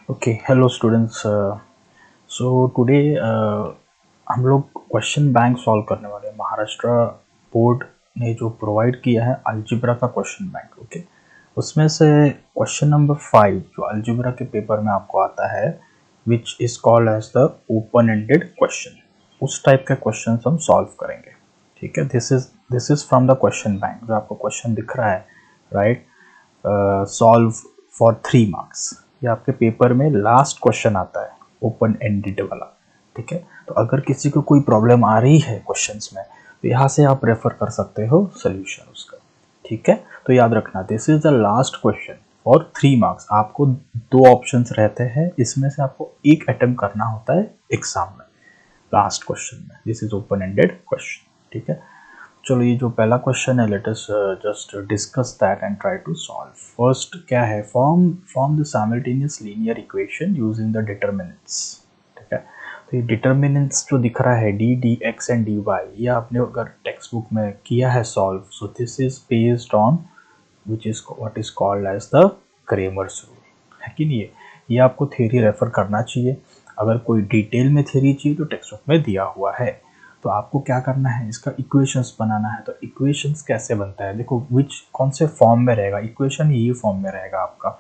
Okay hello students. So today हम लोग question bank solve करने वाले हैं। महाराष्ट्र बोर्ड ने जो प्रोवाइड किया है अलजेब्रा का क्वेश्चन बैंक, ओके। उसमें से क्वेश्चन नंबर 5 जो अलजेब्रा के पेपर में आपको आता है, which is called as the open ended question, उस टाइप के क्वेश्चन हम सॉल्व करेंगे। ठीक है, this is from the question bank. जो आपको क्वेश्चन दिख रहा है, राइट, सॉल्व फॉर 3 मार्क्स, ये आपके पेपर में लास्ट क्वेश्चन आता है, ओपन एंडेड वाला। ठीक है, तो अगर किसी को कोई प्रॉब्लम आ रही है क्वेश्चंस में, तो यहाँ से आप रेफर कर सकते हो सोल्यूशन उसका। ठीक है, तो याद रखना, this is the last question for 3 marks. आपको 2 ऑप्शंस रहते हैं, इसमें से आपको एक अटेम्प्ट करना होता है एग्जाम में, लास्ट क्वेश्चन में। This is open ended question. ठीक है, चलो ये जो पहला क्वेश्चन है, let us just discuss that and try to solve. First क्या है, form the simultaneous linear equation using the determinants. ठीक है, तो ये डिटर्मिनेंट्स जो दिख रहा है D D X and D Y, ये आपने अगर टेक्स्ट बुक में किया है solve, so this is based on which is what is called as the Cramer's rule, है कि नहीं। ये आपको थ्योरी रेफर करना चाहिए। अगर कोई डिटेल में थ्योरी चाहिए तो टेक्स्ट बुक में दिया हुआ है। तो आपको क्या करना है, इसका इक्वेशंस बनाना है। तो इक्वेशंस कैसे बनता है, देखो विच कौन से फॉर्म में रहेगा इक्वेशन, ये फॉर्म में रहेगा आपका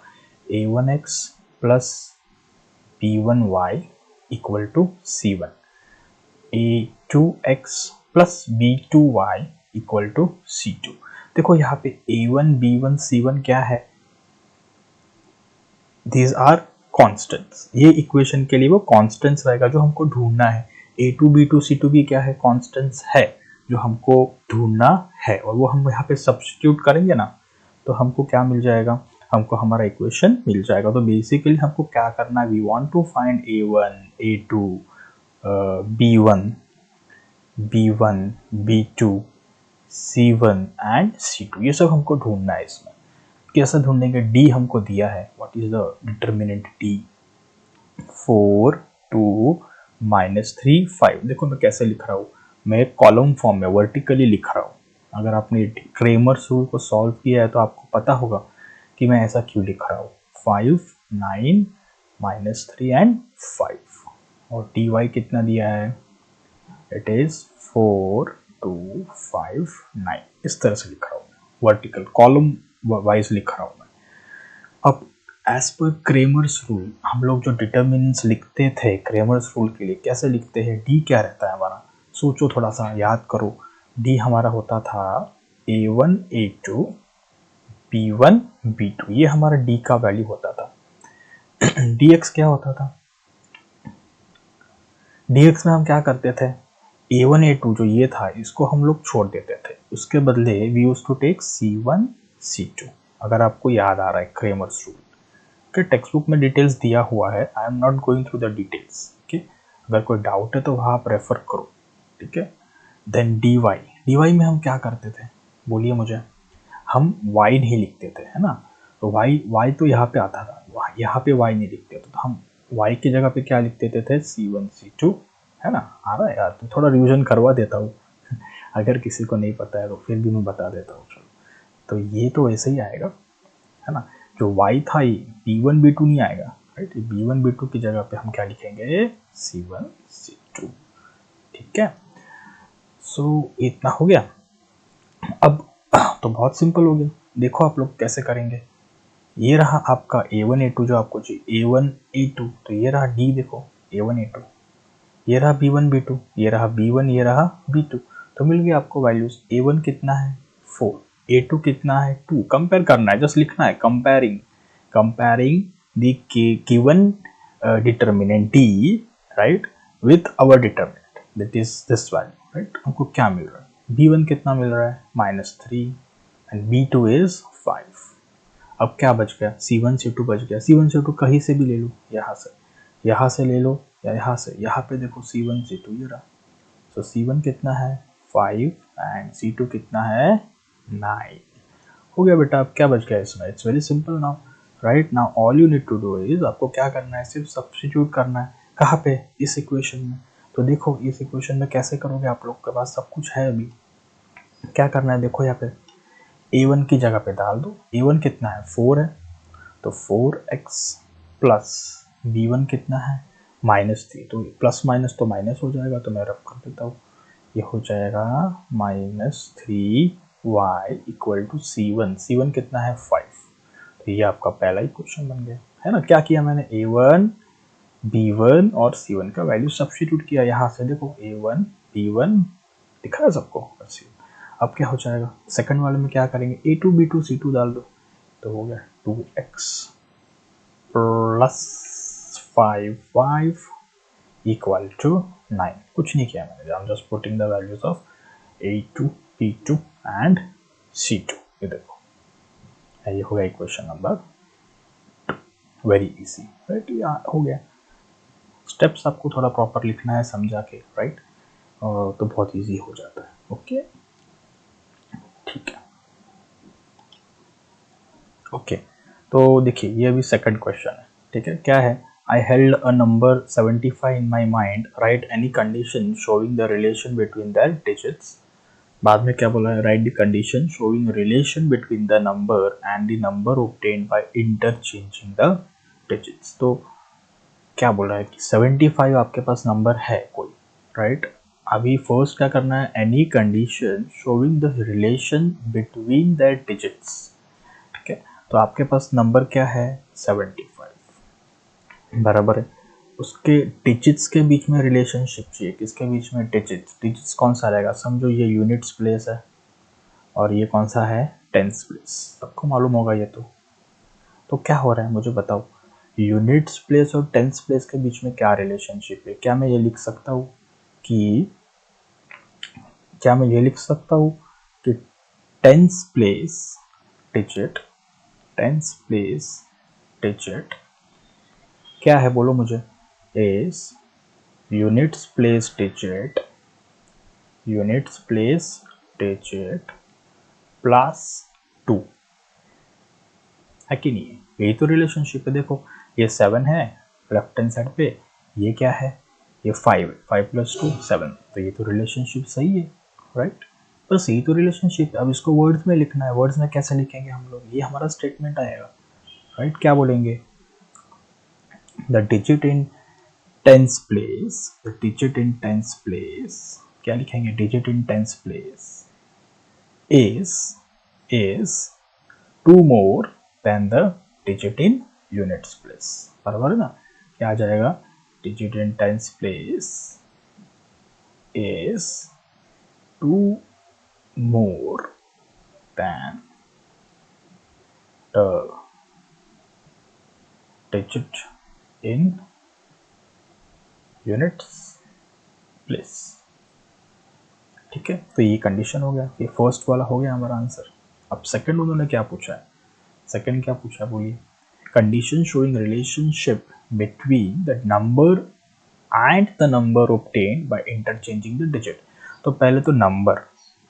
a1x plus b1y equal to c1, a2x plus b2y equal to c2। देखो यहाँ पे a1 b1 c1 क्या है, these आर कॉन्स्टेंट्स। ये इक्वेशन के लिए वो कॉन्स्टेंट्स रहेगा जो हमको ढूंढना है। a2 b2 c2 भी क्या है, कॉन्स्टेंट्स है जो हमको ढूंढना है। और वो हम यहाँ पे सब्स्टिट्यूट करेंगे ना, तो हमको क्या मिल जाएगा, हमको हमारा इक्वेशन मिल जाएगा। तो बेसिकली हमको क्या करना है, we want to find a1 a2 b1 b1 b2 c1 and c2, ये सब हमको ढूंढना है। इसमें कैसे ढूंढेंगे, डी हमको दिया है, what is the determinant D, 4 2 -3 5। देखो मैं कैसे लिख रहा हूँ, मैं कॉलम फॉर्म में वर्टिकली लिख रहा हूँ। अगर आपने क्रेमर्स रूल को सॉल्व किया है तो आपको पता होगा कि मैं ऐसा क्यों लिख रहा हूँ। 5 9 -3 एंड 5, और डी वाई कितना दिया है, इट इज 4 2 5 9। इस तरह से लिख रहा हूँ, वर्टिकल कॉलम वाइज लिख रहा हूँ मैं। अब एज पर क्रेमर्स रूल हम लोग जो डिटर्मिनेंट्स लिखते थे क्रेमर्स रूल के लिए, कैसे लिखते हैं, डी क्या रहता है हमारा, सोचो थोड़ा सा याद करो। डी हमारा होता था a1 a2 b1 b2, ये हमारा डी का वैल्यू होता था। dx क्या होता था, dx में हम क्या करते थे, a1 a2 जो ये था इसको हम लोग छोड़ देते थे, उसके बदले we used to take c1 c2। अगर आपको याद आ रहा है क्रेमर्स रूल के, टेक्स्ट बुक में डिटेल्स दिया हुआ है, I am not going through the details. Okay, अगर कोई डाउट है तो वहाँ आप रेफर करो। ठीक है, देन डी वाई में हम क्या करते थे, बोलिए मुझे। हम y नहीं लिखते थे, है ना। तो y तो यहाँ पे आता था, यहाँ पे y नहीं लिखते थे, तो हम y की जगह पे क्या लिख देते थे, c1 c2, है ना। आ रहा है यार, तो थोड़ा रिविजन करवा देता हूँ। अगर किसी को नहीं पता है तो फिर भी मैं बता देता हूँ। चलो, तो ये तो ऐसे ही आएगा, है ना। जो y था ये b1 b2 नहीं आएगा, राइट। b1 b2 की जगह पे हम क्या लिखेंगे, c1 c2। ठीक है, सो इतना हो गया। अब तो बहुत सिंपल हो गया, देखो आप लोग कैसे करेंगे। ये रहा आपका a1 a2 जो आपको चाहिए, a1 a2, तो ये रहा d, देखो a1 a2, ये रहा b1 b2, ये रहा b1, ये रहा b2। तो मिल गया आपको वैल्यूज। a1 कितना है 4, a2 कितना है 2। कंपेयर करना है, जस्ट लिखना है comparing the given determinant d, right, with our determinant, that is this value, right. हमको क्या मिल रहा है, b1 कितना मिल रहा है -3 एंड b2 इज 5। अब क्या बच गया, C1 C2 बच गया। C1 C2 कहीं से भी ले लो, यहाँ से ले लो या यहाँ से, यहाँ पे देखो C1 C2 ये रहा। सो C1 कितना है 5 एंड C2 कितना है 9। हो गया बेटा। अब क्या बच गया इसमें, it's very simple now, right. Now all you need to do is, आपको क्या करना है, सिर्फ सब्स्टिट्यूट करना है। कहाँ पे, इस इक्वेशन में। तो देखो इस इक्वेशन में कैसे करोगे, आप लोग के पास सब कुछ है अभी। क्या करना है, देखो यहाँ पे a1 की जगह पे डाल दो। a1 कितना है 4 है, तो 4x प्लस v1 कितना है -3, तो प्लस माइनस तो माइनस हो जाएगा, तो मैं रब कर देता हूँ, ये हो जाएगा -3y equal to c1। c1 कितना है 5। तो ये आपका पहला ही क्वेश्चन बन गया है ना। क्या किया मैंने, a1 b1 और c1 का वैल्यू सब्स्टिट्यूट किया यहाँ से, देखो a1 b1 दिखा है सबको। अब क्या हो जाएगा, सेकंड वाले में क्या करेंगे, a2 b2 c2 डाल दो, तो हो गया 2x plus 5y equal to 9। कुछ नहीं किया मैंने, I am just putting the values of a2 b2 and c2। ये देखो, ये हो गया equation number, very easy, right. ये हो गया। स्टेप्स आपको थोड़ा प्रॉपर लिखना है समझा के, राइट, तो बहुत इजी हो जाता है। ओके, ठीक है। ओके, तो देखिए ये अभी सेकंड क्वेश्चन है, ठीक है। क्या है, I held a number 75 in my mind, right any condition showing the relation between the digits. बाद में क्या बोला है, right the condition showing relation between the number and the number obtained by interchanging the digits. तो क्या बोल रहा है कि 75 आपके पास नंबर है कोई, राइट। अभी फर्स्ट क्या करना है, any condition showing the relation between the digits, ठीक है। तो आपके पास नंबर क्या है 75, बराबर है। उसके डिजिट्स के बीच में रिलेशनशिप चाहिए, किसके बीच में, डिजिट्स। डिजिट्स कौन सा रहेगा, समझो ये यूनिट्स प्लेस है और ये कौन सा है, टेंस प्लेस, सबको मालूम होगा ये तो क्या हो रहा है मुझे बताओ, यूनिट्स प्लेस और टेंस प्लेस के बीच में क्या रिलेशनशिप है। क्या मैं ये लिख सकता हूँ कि tens place digit, tens place digit क्या है बोलो मुझे, is units place digit plus 2, है कि नहीं। यही तो रिलेशनशिप है। देखो ये 7 है लेफ्ट हैंड साइड पे, ये क्या है, ये 5 है, 5 + 2 7, तो ये तो रिलेशनशिप सही है, राइट। बस यही तो रिलेशनशिप। अब इसको वर्ड्स में लिखना है, वर्ड्स में कैसे लिखेंगे हम लोग, ये हमारा स्टेटमेंट आएगा, राइट। क्या बोलेंगे, the digit in tens place, क्या लिखेंगे, digit in tens place is 2 more than the digit in units place, बराबर है ना। क्या आ जाएगा, digit in tens place is 2 more than the digit in units place, ठीक है। तो ये कंडीशन हो गया, ये फर्स्ट वाला हो गया हमारा आंसर। अब सेकंड उन्होंने क्या पूछा है, सेकंड क्या पूछा है बोलिए, condition showing relationship between the number and the number obtained by interchanging the digit. तो पहले तो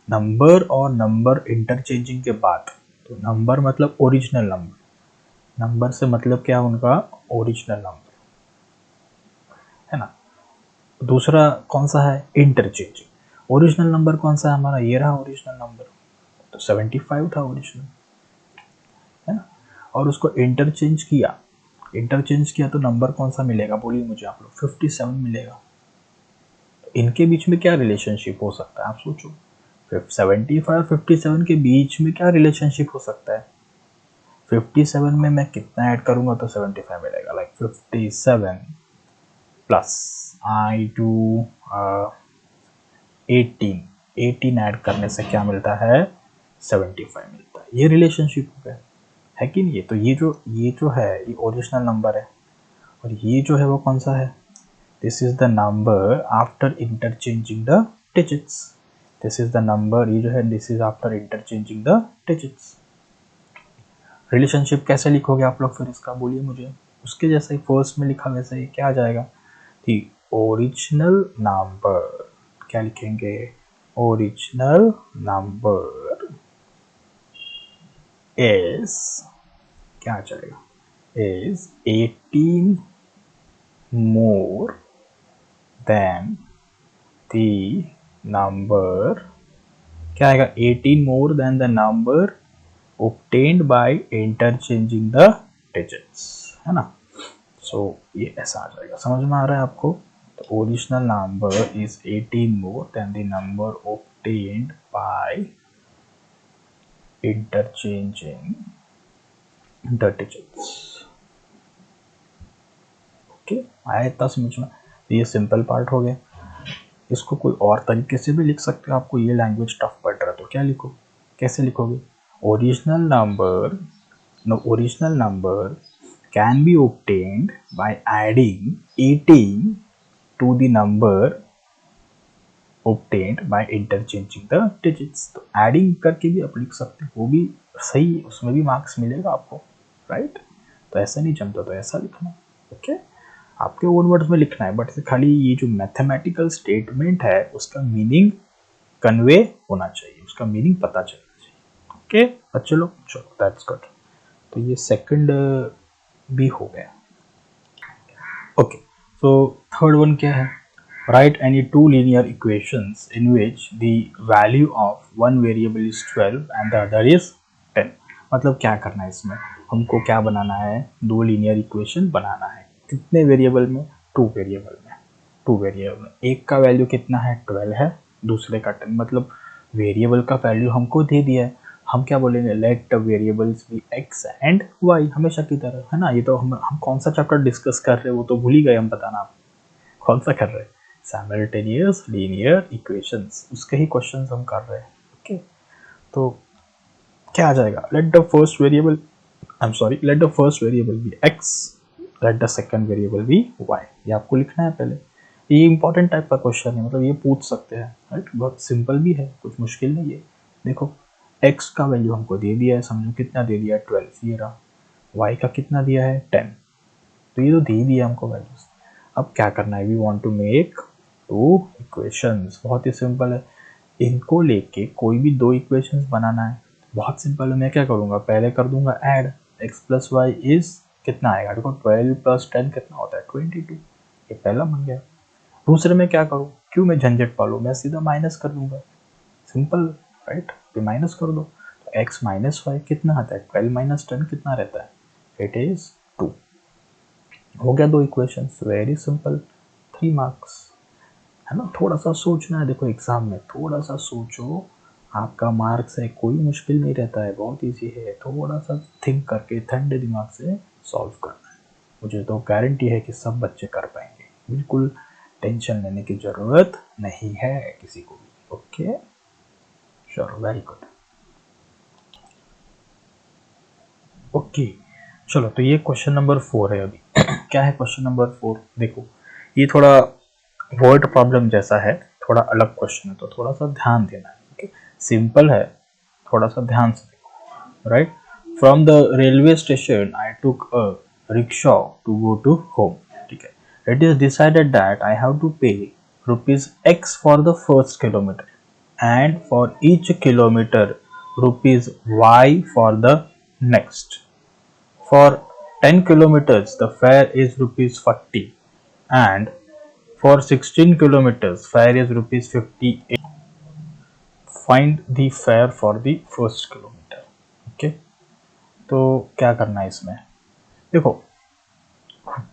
नंबर और नंबर इंटरचेंजिंग के बाद, तो नंबर मतलब ओरिजिनल नंबर से मतलब क्या उनका, ओरिजिनल नंबर, है ना। दूसरा कौन सा है, इंटरचेंजिंग। ओरिजिनल नंबर कौन सा है हमारा, ये रहा ओरिजिनल नंबर, तो 75 था ओरिजिनल, है ना। और उसको इंटरचेंज किया तो नंबर कौन सा मिलेगा बोलिए मुझे आप लोग, 57 मिलेगा। तो इनके बीच में क्या रिलेशनशिप हो सकता है आप सोचो, 75 और 57 के बीच में क्या रिलेशनशिप हो सकता है। 57 में मैं कितना ऐड करूंगा तो 75 मिलेगा, like 57 plus I to 18 add करने से क्या मिलता है, 75 मिलता है। ये रिलेशनशिप हो गया, है कि नहीं। तो ये जो है ये ओरिजिनल नंबर है, और ये जो है वो कौन सा है, this is the number after interchanging the digits, this is the number, ये जो है this is after interchanging the digits. Relationship कैसे लिखोगे आप लोग फिर इसका बोलिए मुझे, उसके जैसे ही फर्स्ट में लिखा वैसे ही क्या आ जाएगा, दी ओरिजिनल नंबर, क्या लिखेंगे, ओरिजिनल नंबर इज, क्या आ जाएगा, is 18 more than the number, क्या आएगा, 18 more than the number obtained by interchanging the digits, है ना। सो ये ऐसा आ जाएगा, समझ में आ रहा है आपको? तो original number is 18 more than the number obtained by interchanging the digits. Okay, आया इतना समझ में? ये सिंपल पार्ट हो गया। इसको कोई और तरीके से भी लिख सकते हो, आपको ये लैंग्वेज टफ पड़ रहा है तो क्या लिखो, कैसे लिखोगे? Original number can be obtained by adding 18 to the number obtained by interchanging the digits. तो एडिंग करके भी आप लिख सकते हो, वो भी सही, उसमें भी मार्क्स मिलेगा आपको, राइट? तो ऐसा नहीं जमता तो ऐसा लिखना, ओके? आपके ओन वर्ड्स में लिखना है, बट खाली ये जो मैथमेटिकल स्टेटमेंट है उसका मीनिंग कन्वे होना चाहिए, उसका मीनिंग पता चलना चाहिए, ओके बच्चे लोग? चलो दैट्स गुड। तो ये सेकंड भी हो गया। ओके, सो थर्ड वन क्या है? Right any two linear equations in which the value of one variable is 12 and the other is 10। मतलब क्या करना है इसमें, हमको क्या बनाना है? दो लीनियर इक्वेशन बनाना है। कितने वेरिएबल में? टू वेरिएबल में। एक का वैल्यू कितना है? 12 है, दूसरे का 10। मतलब वेरिएबल का वैल्यू हमको दे दिया है, हम क्या बोलेंगे? Let the variables be X and Y, हमेशा की तरह, है ना? ये तो हम कौन सा चैप्टर डिस्कस कर रहे हैं वो तो भूल ही गए हम, बताना आप कौन सा कर रहे हैं? साइमल्टेनियस लीनियर इक्वेशंस, उसके ही क्वेश्चंस हम कर रहे हैं, ओके? तो क्या आ जाएगा? Let the first variable be X, let the second variable be Y. ये आपको लिखना है पहले। ये इंपॉर्टेंट टाइप का क्वेश्चन है, मतलब ये पूछ सकते हैं, राइट? बहुत सिंपल भी है, कुछ मुश्किल नहीं है। देखो x का वैल्यू हमको दे दिया है, समझो कितना दे दिया है? 12, ये रहा। y का कितना दिया है? 10। तो ये तो दे दिया हमको वैल्यूज। अब क्या करना है? We want to make two equations. बहुत ही सिंपल है, इनको लेके कोई भी दो इक्वेशंस बनाना है। बहुत सिंपल है, मैं क्या करूँगा? पहले कर दूंगा add, x plus Y is कितना आएगा? देखो 12 प्लस 10 कितना होता है? 22। ये पहला बन गया। दूसरे में क्या करूँ? क्यों मैं झंझट पालूँ, मैं सीधा माइनस कर दूंगा, सिंपल, राइट? तो माइनस कर दो, तो x माइनस वाई कितना आता है? 12 माइनस 10 कितना रहता है? It is 2। हो गया दो इक्वेशंस, वेरी सिंपल, 3 मार्क्स, है ना? थोड़ा सा सोचना है, देखो एग्जाम में थोड़ा सा सोचो, आपका मार्क्स है, कोई मुश्किल नहीं रहता है, बहुत इजी है। थोड़ा सा थिंक करके ठंडे दिमाग से सॉल्व करना है। मुझे तो गारंटी है कि सब बच्चे कर पाएंगे, बिल्कुल टेंशन लेने की जरूरत नहीं है किसी को भी, ओके? चलो वेरी गुड, ओके। चलो तो ये क्वेश्चन नंबर 4 है अभी। क्या है क्वेश्चन नंबर 4? देखो ये थोड़ा वर्ड प्रॉब्लम जैसा है, थोड़ा अलग क्वेश्चन है, तो थोड़ा सा ध्यान देना है, ओके? सिंपल है, थोड़ा सा ध्यान से देखो, right? From the railway station I took a rickshaw to go to home, ठीक है? It is decided that I have to pay ₹x for the first kilometre and for each kilometer ₹y for the next. For 10 kilometers the fare is ₹40 and for 16 kilometers fare is ₹58. Find the fare for the first kilometer, okay? तो क्या करना है इसमें? देखो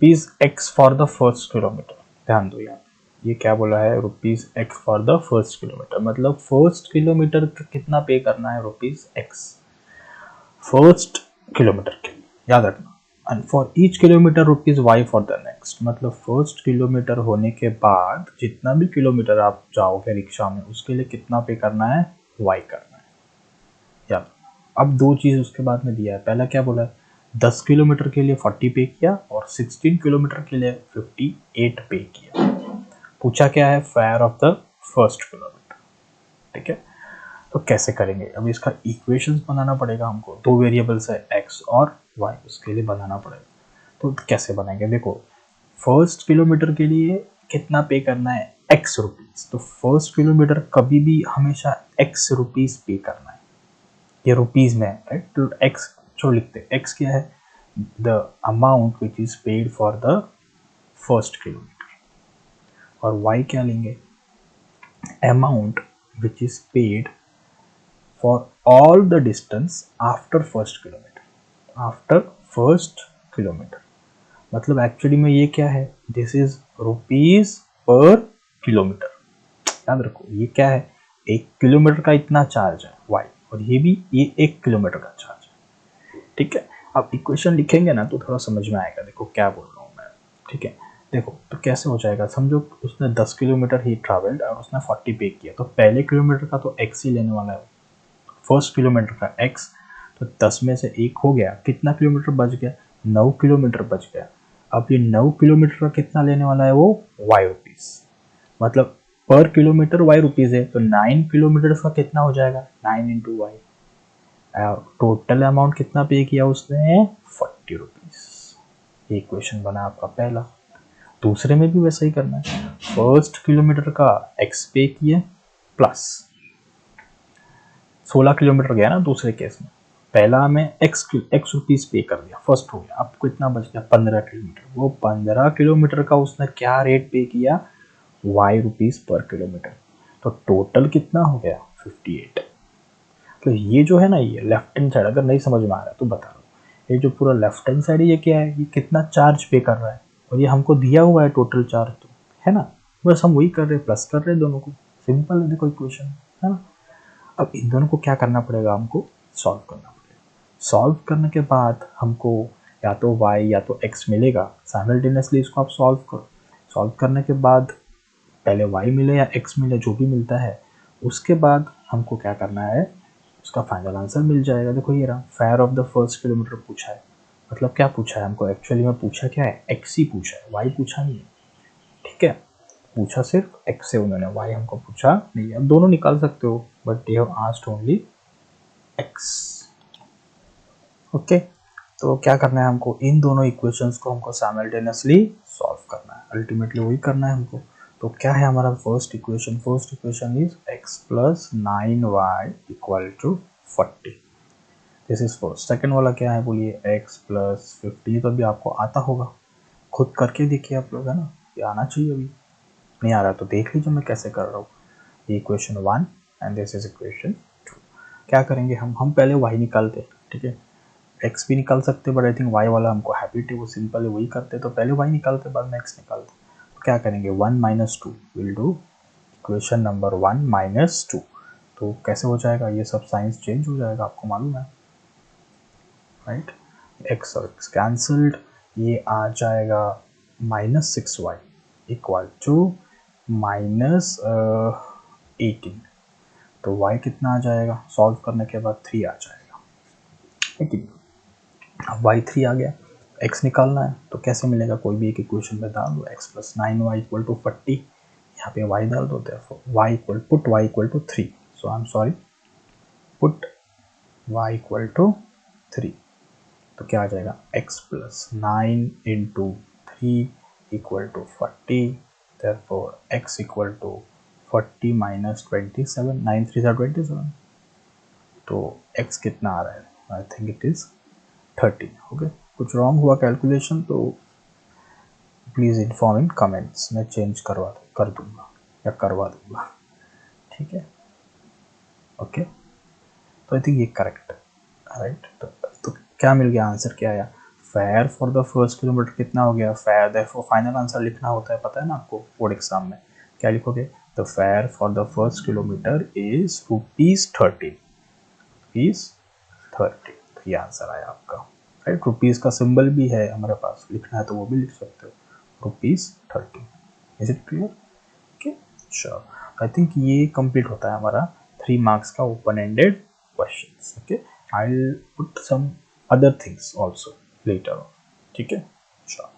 ₹x for the first kilometre, ध्यान दो यहाँ, ये क्या बोला है? ₹x for the first kilometre, मतलब फर्स्ट किलोमीटर का कितना पे करना है? ₹x फर्स्ट किलोमीटर के लिए, याद रखना। And for each kilometre ₹y for the next, मतलब फर्स्ट किलोमीटर होने के बाद जितना भी किलोमीटर आप जाओगे रिक्शा में, उसके लिए कितना पे करना है? y करना है, याद। अब दो चीज उसके बाद में दिया है। पहला क्या बोला है? 10 किलोमीटर के लिए 40 पे किया और 16 किलोमीटर के लिए 58 पे किया। पूछा क्या है? Fair of the first kilometre, ठीक है? तो कैसे करेंगे? अभी इसका इक्वेशंस बनाना पड़ेगा हमको, दो वेरिएबल्स है x और y, उसके लिए बनाना पड़ेगा। तो कैसे बनाएंगे? देखो फर्स्ट किलोमीटर के लिए कितना पे करना है? x rupees. तो फर्स्ट किलोमीटर कभी भी हमेशा x रुपीज पे करना है, ये रुपीज में है, राइट? तो x जो लिखते हैं, x क्या है? The amount which is paid for the first kilometre. और y क्या लेंगे? Amount which is paid for all the distance after first kilometre, after first kilometre. मतलब एक्चुअली में ये क्या है, this is rupees per kilometre. याद रखो ये क्या है, 1 किलोमीटर का इतना चार्ज है वाई, और ये भी ये 1 किलोमीटर का चार्ज है। ठीक है, अब इक्वेशन लिखेंगे ना तो थोड़ा समझ में आएगा, देखो क्या बोल रहा हूँ मैं। ठीक है, देखो तो कैसे हो जाएगा, समझो उसने 10 किलोमीटर ही ट्रैवल्ड और उसने 40 पे किया, तो पहले किलोमीटर का तो x ही लेने वाला है, फर्स्ट किलोमीटर का x। तो 10 में से 1 हो गया, कितना किलोमीटर बच गया, 9 किलोमीटर बच गया। अब ये 9 किलोमीटर का कितना लेने वाला है वो, y रुपीस, मतलब पर किलोमीटर y रुपीस है, तो 9 किलोमीटर का कितना हो जाएगा, 9 इंटू वाई। टोटल अमाउंट कितना पे किया उसने, 40 रुपीस। ये क्वेश्चन बना आपका पहला। दूसरे में भी वैसा ही करना है, फर्स्ट किलोमीटर का x पे किए प्लस 16 किलोमीटर गया ना दूसरे केस में, पहला में x रुपीस पे कर दिया, फर्स्ट हो गया, अब कितना बच गया 15 किलोमीटर, वो 15 किलोमीटर का उसने क्या रेट पे किया, y रुपीस पर किलोमीटर। तो टोटल कितना हो गया 58। तो ये जो है ना, ये लेफ्ट हैंड साइड अगर नहीं समझ में आ रहा है तो बता रहा हूँ, ये जो पूरा लेफ्ट हैंड साइड है ये क्या है, ये कितना चार्ज पे कर रहा है, और ये हमको दिया हुआ है टोटल चार्ज, तो है ना, बस हम वही कर रहे हैं, प्लस कर रहे हैं दोनों को, सिंपल है देखो इक्वेशन, है ना। अब इन दोनों को क्या करना पड़ेगा, हमको सॉल्व करना पड़ेगा। सॉल्व करने के बाद हमको या तो y या तो x मिलेगा, साइमल्टेनियसली इसको आप सॉल्व करो। सॉल्व करने के बाद पहले y मिले या x मिले, जो भी मिलता है, उसके बाद हमको क्या करना है, उसका फाइनल आंसर मिल जाएगा। देखो ये रहा, fair of the first kilometre पूछा है, मतलब क्या पूछा है हमको, एक्चुअली में पूछा क्या है, x ही पूछा है, y पूछा नहीं है। ठीक है, पूछा सिर्फ x से उन्होंने, y हमको पूछा नहीं। अब दोनों निकाल सकते हो, but they have asked only x। Okay, तो क्या करना है हमको, इन दोनों इक्वेशंस को हमको साइमल्टेनियसली सॉल्व करना है, अल्टीमेटली वही करना है हमको। तो क्या है हमारा first equation is x plus 9y equal to 40, this is first. Second वाला क्या है बोलिए, x प्लस 50, तो अभी आपको आता होगा, खुद करके देखिए आप लोग, है ना, ये आना चाहिए, अभी नहीं आ रहा तो देख लीजिए मैं कैसे कर रहा हूँ। ये equation 1 and this is equation 2। क्या करेंगे हम पहले y निकालते हैं, ठीक है, x भी निकाल सकते बट आई थिंक y वाला हमको हैबिट है, वो सिंपल है, वही करते, तो पहले y निकालते बाद में x निकालते। तो क्या करेंगे, 1 minus 2 will do equation number 1 minus 2। तो कैसे हो जाएगा, ये सब साइंस चेंज हो जाएगा, आपको मालूम है, राइट। x और x कैंसल्ड, ये आ जाएगा minus 6y equal to minus 18। तो y कितना आ जाएगा, सॉल्व करने के बाद 3 आ जाएगा, है कि नहीं। अब y3 आ गया, x निकालना है, तो कैसे मिलेगा, कोई भी एक इक्वेशन में डाल दो, x plus 9y equal to 40, यहाँ पे y डाल दो, y equal to 3, so I am sorry, put y equal to 3। तो क्या आ जाएगा, x plus 9 into 3 equal to 40, therefore x equal to 40 minus 27, 9 3 27, तो x कितना आ रहा है, I think it is 13। Okay, कुछ रॉन्ग हुआ कैलकुलेशन तो प्लीज़ इन्फॉर्म इन कमेंट्स, मैं चेंज कर दूंगा या करवा दूंगा, ठीक है। ओके, तो आई थिंक ये करेक्ट है, राइट। तो क्या मिल गया, आंसर क्या आया, fair for the first kilometre कितना हो गया, फेयर, देयरफॉर फाइनल आंसर लिखना होता है, पता है ना आपको बोर्ड एग्जाम में, क्या लिखोगे, the fair for the first kilometre is ₹13, तो ये आंसर आया आपका, राइट। रुपीज़ का सिंबल भी है हमारे पास, लिखना है तो वो भी लिख सकते हो, ₹13। Is it clear, okay, sure. I think ये कंप्लीट होता है हमारा 3 मार्क्स का open ended questions. Okay, I will put some other things also later on, ठीक है, श्योर।